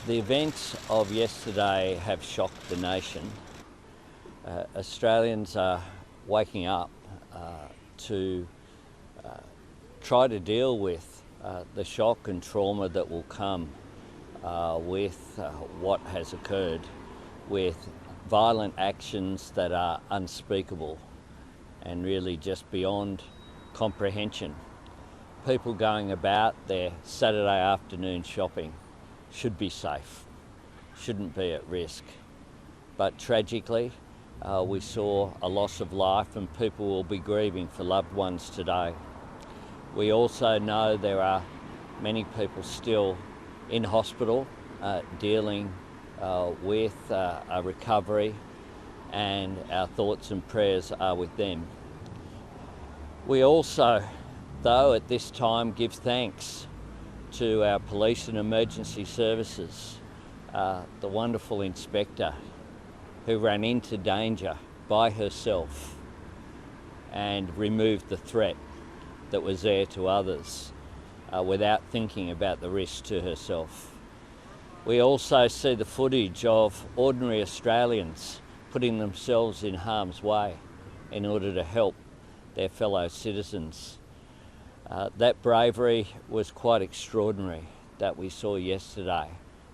The events of yesterday have shocked the nation. Australians are waking up to try to deal with the shock and trauma that will come with what has occurred, with violent actions that are unspeakable and really just beyond comprehension. People going about their Saturday afternoon shopping should be safe, shouldn't be at risk. But tragically, we saw a loss of life and people will be grieving for loved ones today. We also know there are many people still in hospital dealing with a recovery, and our thoughts and prayers are with them. We also, though, at this time give thanks to our police and emergency services, the wonderful inspector who ran into danger by herself and removed the threat that was there to others without thinking about the risk to herself. We also see the footage of ordinary Australians putting themselves in harm's way in order to help their fellow citizens. That bravery was quite extraordinary that we saw yesterday,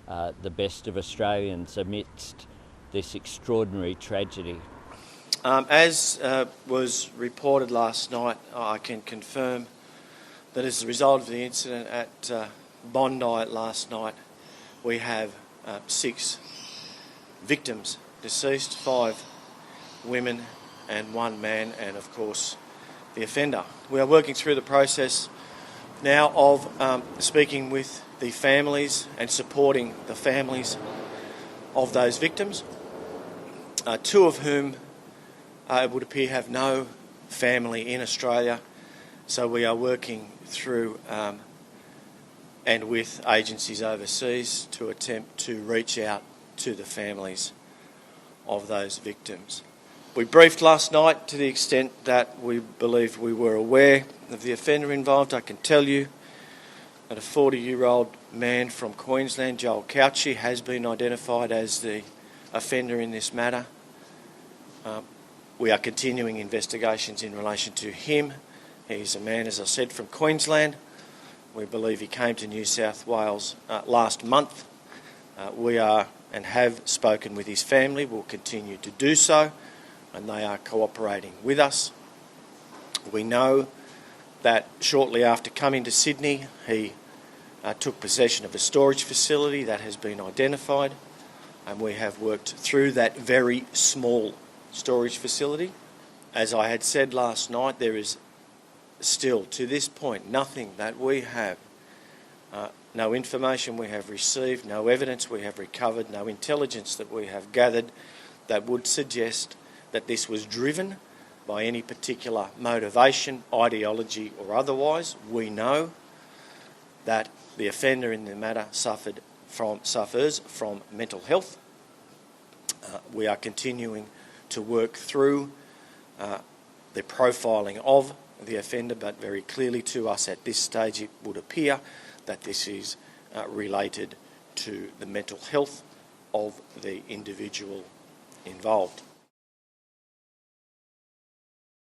the best of Australians amidst this extraordinary tragedy. As was reported last night, I can confirm that as a result of the incident at Bondi last night, we have 6 victims deceased, 5 women and 1 man, and of course the offender. We are working through the process now of speaking with the families and supporting the families of those victims, 2 of whom it would appear have no family in Australia, so we are working through and with agencies overseas to attempt to reach out to the families of those victims. We briefed last night to the extent that we believe we were aware of the offender involved. I can tell you that a 40-year-old man from Queensland, Joel Couchy, has been identified as the offender in this matter. We are continuing investigations in relation to him. He's a man, as I said, from Queensland. We believe he came to New South Wales last month. We are and have spoken with his family, will continue to do so, and they are cooperating with us. We know that shortly after coming to Sydney, he took possession of a storage facility that has been identified, and we have worked through that very small storage facility. As I had said last night, there is still, to this point, nothing that we have, no information we have received, no evidence we have recovered, no intelligence that we have gathered that would suggest that this was driven by any particular motivation, ideology or otherwise. We know that the offender in the matter suffers from mental health. We are continuing to work through the profiling of the offender, but very clearly to us at this stage it would appear that this is related to the mental health of the individual involved.